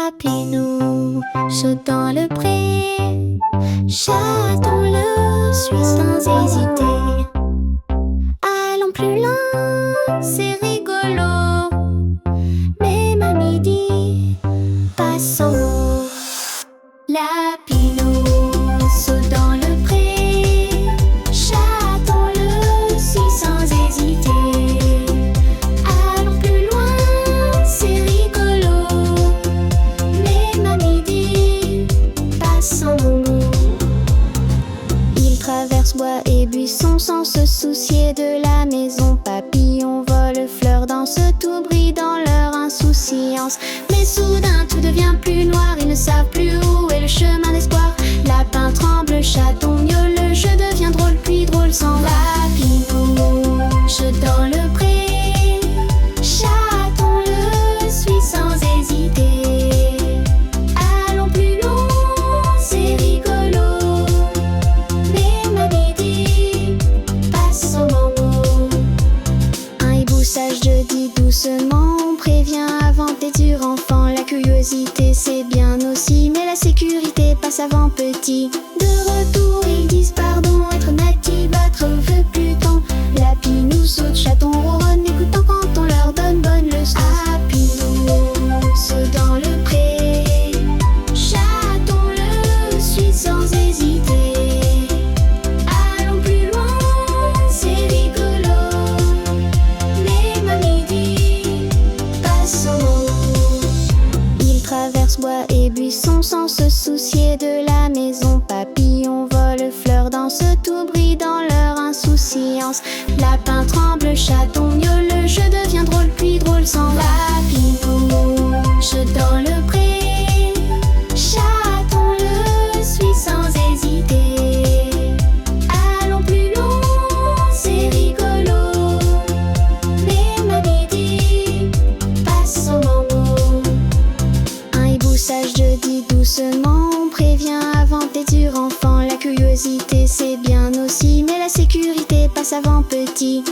Lapinou saute dans le pré, chaton le suit sans hésiter. Allons plus loin, c'est rigolo. Même à midi, passons. Lapinou saute dans le pré, chaton le suit sans hésiter. Allons plus loin, c'est rigolo. Même à midi, passons. Il traverse bois et buissons sans se soucier de la maison. Papillons, volent, fleurs dansent, tout brille dans leur insouciance. Mais soudain tout devient plus noir, ils ne savent plus où est le chemin d'espoir. Lapin tremble, chaton miaule, le jeu devient drôle puis drôle sans. Lapinou saute dans le pré, chaton le suit sans hésiter. Allons plus loin, c'est rigolo. Même à midi, passons. Un hibou sage dit doucement, on prévient avant tes durs enfants. La curiosité c'est bien aussi, mais la sécurité passe avant petit. De retour ils disent pardon, être natif, battre veut plus tant. Lapinou saute, chaton ronronne, écoutant quand on leur donne bonne leçon. Lapinou saute dans le pré, chaton le suit sans hésiter. Allons plus loin, c'est rigolo. Même à midi, passons. Ils traversent bois et buissons sans se soucier de la maison. Papillons, volent, fleurs dansent, tout brille dans leur insouciance. Lapin tremble, chaton miaule, le jeu devient drôle puis drôle sans. Lapinou saute dans le pré, chaton le suit sans hésiter. Allons plus loin, c'est rigolo. Même à midi, passons. Un hibou sage dit doucement, on prévient avant tes durs enfants. La curiosité c'est bien aussi, mais la sécurité passe avant petit.